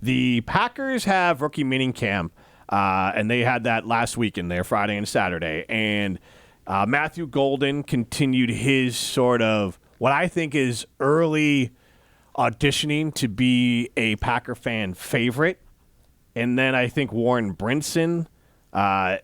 The Packers have rookie minicamp, and they had that last weekend there, Friday and Saturday. And Matthew Golden continued his sort of what I think is early auditioning to be a Packer fan favorite. And then I think Warren Brinson,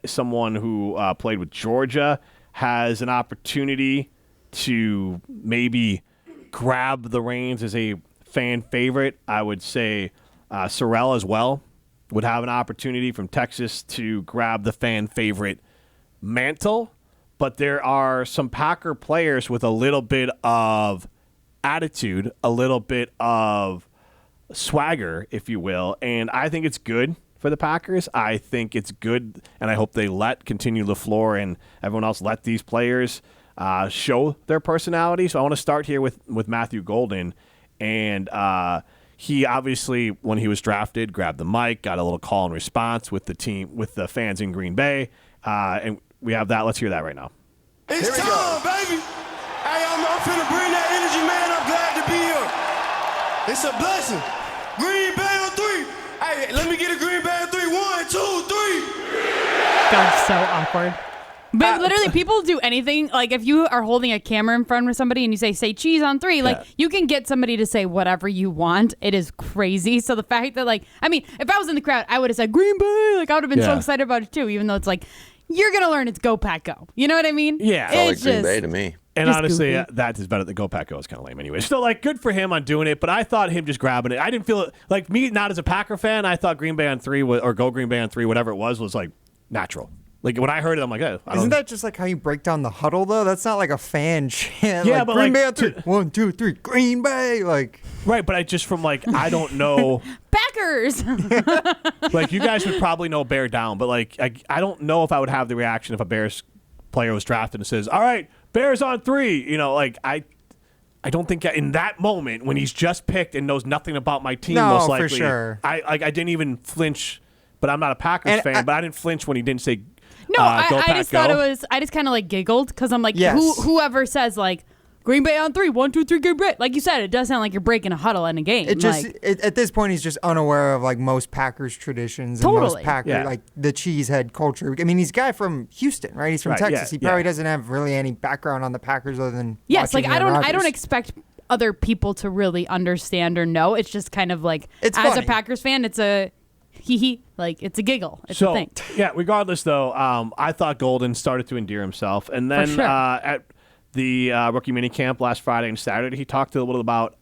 someone who played with Georgia, has an opportunity to maybe grab the reins as a fan favorite. I would say Sorrell as well would have an opportunity from Texas to grab the fan favorite mantle. But there are some Packer players with a little bit of attitude, a little bit of swagger, if you will, and I think it's good for the Packers. I think it's good, and I hope they continue LaFleur and everyone else let these players show their personality. So I want to start here with Matthew Golden, and he obviously, when he was drafted, grabbed the mic, got a little call and response with the team, with the fans in Green Bay, and we have that. Let's hear that right now. It's time, baby. Hey, I'm finna bring that energy, man. I'm glad to be here. It's a blessing. Green Bay on 3. Hey, let me get a Green Bay on 3. 1, 2, 3. God, so awkward. But literally, people do anything. Like, if you are holding a camera in front of somebody and you say cheese on 3, like, you can get somebody to say whatever you want. It is crazy. So the fact that, like, I mean, if I was in the crowd, I would have said Green Bay. Like, I would have been so excited about it, too, even though it's like, you're going to learn it's Go Pack Go. You know what I mean? Yeah. It's like Green Bay to me. And honestly, that is better than Go Pack Go. Is kind of lame anyway. Still, like, good for him on doing it, but I thought him just grabbing it. I didn't feel it, like me, not as a Packer fan, I thought Green Bay on 3 or Go Green Bay on 3, whatever it was like natural. Like, when I heard it, I'm like, oh. Isn't that just like how you break down the huddle, though? That's not like a fan chant. Yeah, like, but Green like, Bay on 3. 1, 2, 3. Green Bay. Like. Right, but I just from like, I don't know. Packers. Like, you guys would probably know bear down, but like, I don't know if I would have the reaction if a Bears player was drafted and says, all right, Bears on 3. You know, like, I don't think in that moment when he's just picked and knows nothing about my team, most likely. For sure. I didn't even flinch, but I'm not a Packers fan, but I didn't flinch when he didn't say No, I just thought go. it was. I just kind of like giggled because I'm like, Yes. whoever says like Green Bay on 3, 1, 2, 3, Green Bay. Like you said, it does sound like you're breaking a huddle in a game. It just at this point he's just unaware of like most Packers traditions and most Packers like the cheesehead culture. I mean, he's a guy from Houston, right? He's from Texas. He probably doesn't have really any background on the Packers other than watching like Aaron I don't Rodgers. expect other people to really understand or know. It's just kind of like It's as funny. a Packers fan, it's a hee like it's a giggle. It's a thing. Yeah, regardless though, I thought Golden started to endear himself, and then at the rookie minicamp last Friday and Saturday, he talked a little bit about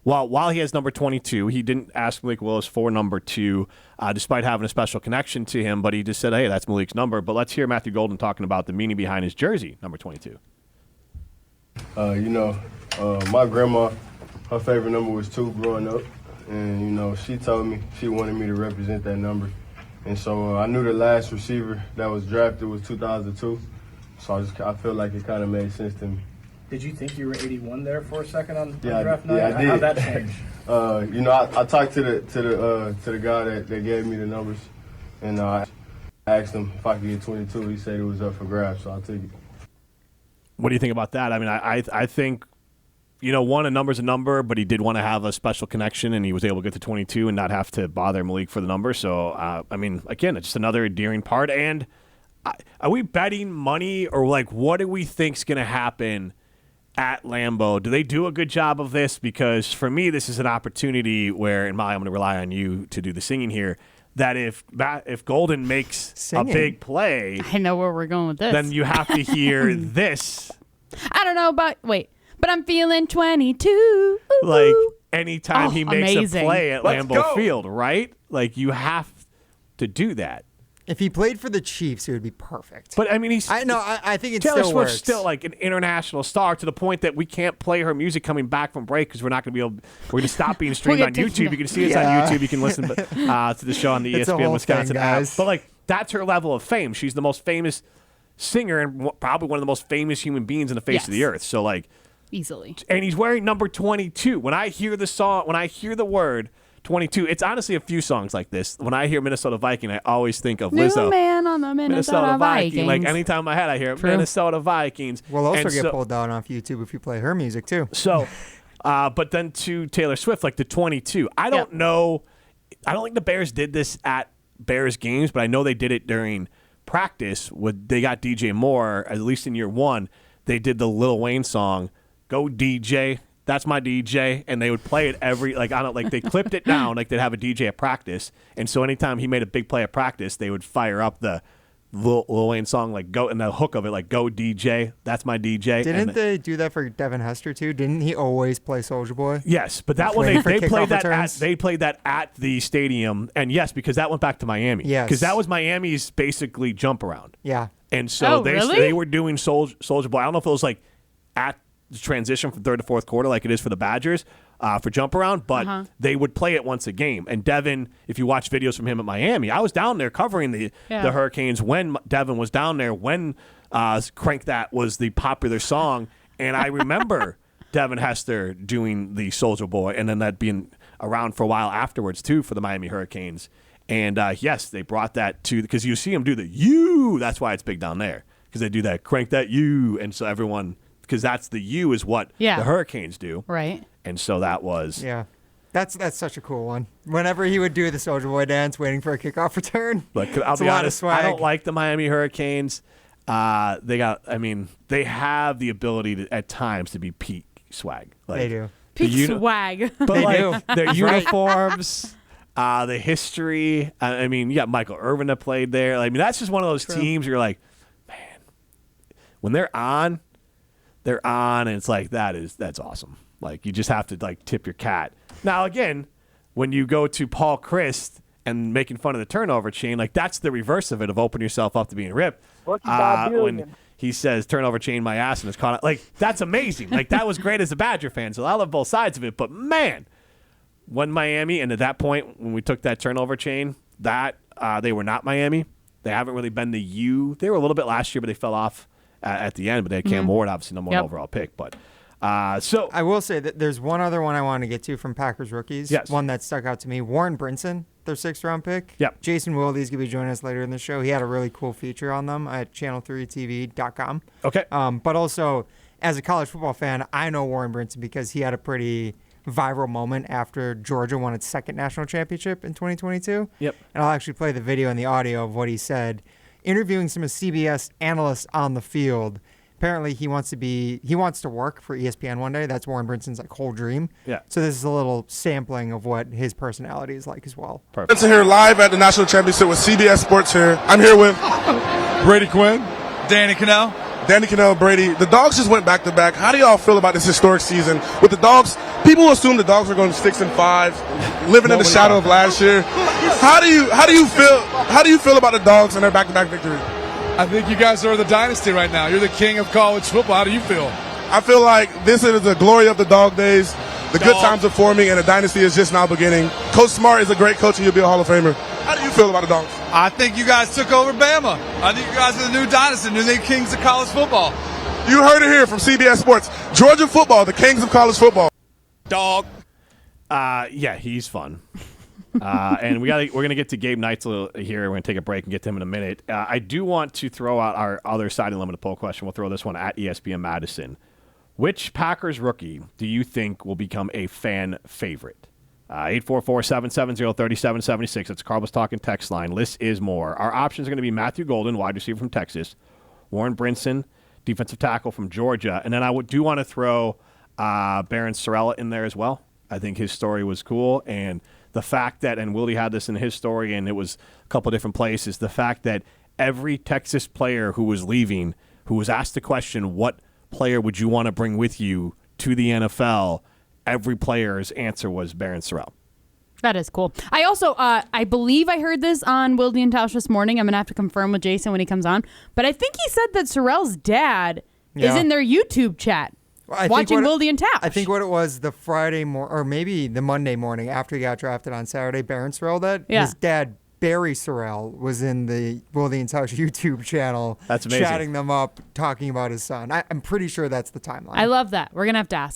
while he has number 22, he didn't ask Malik Willis for number 2, despite having a special connection to him, but he just said, hey, that's Malik's number. But let's hear Matthew Golden talking about the meaning behind his jersey, number 22. My grandma, her favorite number was 2 growing up. And, she told me she wanted me to represent that number. And so I knew the last receiver that was drafted was 2002. So I feel like it kind of made sense to me. Did you think you were 81 there for a second on Yeah, draft night? I did. How'd that change? I talked to the guy that gave me the numbers, and I asked him if I could get 22. He said it was up for grabs, so I took it. What do you think about that? I mean, I think, a number's a number, but he did want to have a special connection, and he was able to get to 22 and not have to bother Malik for the number. So, again, it's just another endearing part. And are we betting money, or like, what do we think's going to happen at Lambeau? Do they do a good job of this? Because for me, this is an opportunity where, and Molly, I'm going to rely on you to do the singing here, that if Golden makes a big play, I know where we're going with this. then you have to hear this. I don't know about but I'm feeling 22. Ooh. Like anytime he makes amazing. a play at Let's Lambeau go. Field, right? Like you have to do that. If he played for the Chiefs, it would be perfect. But I mean, I think it Taylor still Swift's works. still like an international star to the point that we can't play her music coming back from break because we're not going to be able. We're going to stop being streamed on YouTube. You can see it's on YouTube. You can listen to the show on the It's a ESPN whole Wisconsin thing, app. guys. But like that's her level of fame. She's the most famous singer and probably one of the most famous human beings in the face of the earth. So like Easily. and he's wearing number 22. When I hear the word 22, it's honestly a few songs like this. When I hear Minnesota Viking, I always think of Lizzo. New man on the Minnesota Vikings. Like anytime in my head I hear Minnesota Vikings. We'll also get pulled down off YouTube if you play her music too. So, but then to Taylor Swift, like the 22. I don't know I don't think the Bears did this at Bears games, but I know they did it during practice. They got DJ Moore, at least in year one. They did the Lil Wayne song, "Go DJ." That's my DJ, and they would play it they clipped it down like they'd have a DJ at practice, and so anytime he made a big play at practice, they would fire up the Lil Wayne song go, and the hook of it "Go DJ." That's my DJ. Didn't they do that for Devin Hester too? Didn't he always play Soulja Boy? Yes, but that one they played that at the stadium, and yes, because that went back to Miami. Yes, because that was Miami's basically jump around. Yeah, and so really? they were doing Soulja Boy. I don't know if it was at the transition from third to fourth quarter like it is for the Badgers for jump around, but they would play it once a game. And Devin, if you watch videos from him at Miami, I was down there covering the Hurricanes when Devin was down there when Crank That was the popular song, and I remember Devin Hester doing the Soulja Boy, and then that being around for a while afterwards too for the Miami Hurricanes. And yes, they brought that to, because you see him do the "you." That's why it's big down there, because they do that "Crank That You," and so everyone. Because that's the "you" is what the Hurricanes do. Right. And so that was. Yeah. That's such a cool one. Whenever he would do the Soulja Boy dance waiting for a kickoff return. Like, I'll be honest, I don't like the Miami Hurricanes. They have the ability to, at times, to be peak swag. They do. Peak swag. But they do. Their uniforms, the history. You got Michael Irvin that played there. That's just one of those teams where you're like, man, when they're on, and it's that's awesome. You just have to tip your cat. Now again, when you go to Paul Christ and making fun of the turnover chain, that's the reverse of it, of opening yourself up to being ripped. When he says turnover chain my ass and it's caught, that's amazing. That was great as a Badger fan. So I love both sides of it. But man, when Miami, and at that point when we took that turnover chain, that they were not Miami. They haven't really been the U. They were a little bit last year, but they fell off at the end, but they had Cam Ward, obviously number one overall pick. But so I will say that there's one other one I want to get to from Packers rookies. Yes. One that stuck out to me. Warren Brinson, their 6th-round pick. Yep. Jason Wilde's going to be joining us later in the show. He had a really cool feature on them at channel3tv.com. Okay. But also, as a college football fan, I know Warren Brinson because he had a pretty viral moment after Georgia won its 2nd national championship in 2022. Yep. And I'll actually play the video and the audio of what he said. Interviewing some of CBS analysts on the field. Apparently, he wants to work for ESPN one day. That's Warren Brinson's whole dream. Yeah. So this is a little sampling of what his personality is like as well. Perfect. Brinson here live at the National Championship with CBS Sports here. I'm here with Brady Quinn, Danny Cannell. Danny Cannell, Brady. The Dogs just went back-to-back. How do y'all feel about this historic season? With the Dogs, people assume the Dogs are going 6-5, living in the shadow of last year. How do you feel about the Dogs and their back-to-back victory? I think you guys are the dynasty right now. You're the king of college football. How do you feel? I feel like this is the glory of the Dog days. The good times are forming, and the dynasty is just now beginning. Coach Smart is a great coach, and you'll be a Hall of Famer. How do you feel about the Dogs? I think you guys took over Bama. I think you guys are the new dynasty, the new kings of college football. You heard it here from CBS Sports. Georgia football, the kings of college football. Dog. Yeah, he's fun. And we're gonna get to Gabe Neitzel here. We're gonna take a break and get to him in a minute. I do want to throw out our other side and limited poll question. We'll throw this one at ESPN Madison. Which Packers rookie do you think will become a fan favorite? 844-770-3776. That's Carlos Talking text line. Less is more. Our options are going to be Matthew Golden, wide receiver from Texas, Warren Brinson, defensive tackle from Georgia, and then I do want to throw Barryn Sorrell in there as well. I think his story was cool, and the fact that, and Willie had this in his story, and it was a couple different places, the fact that every Texas player who was leaving, who was asked the question, what player would you want to bring with you to the NFL, every player's answer was Barryn Sorrell. That is cool. I also, I believe I heard this on Wilde and Tausch this morning. I'm going to have to confirm with Jason when he comes on. But I think he said that Sorrell's dad is in their YouTube chat watching Wilde and Tausch. I think what it was the Friday or maybe the Monday morning after he got drafted on Saturday, Barryn Sorrell, his dad, Barry Sorrell, was in the Wilde and Tausch YouTube channel. That's amazing. Chatting them up, talking about his son. I'm pretty sure that's the timeline. I love that. We're going to have to ask.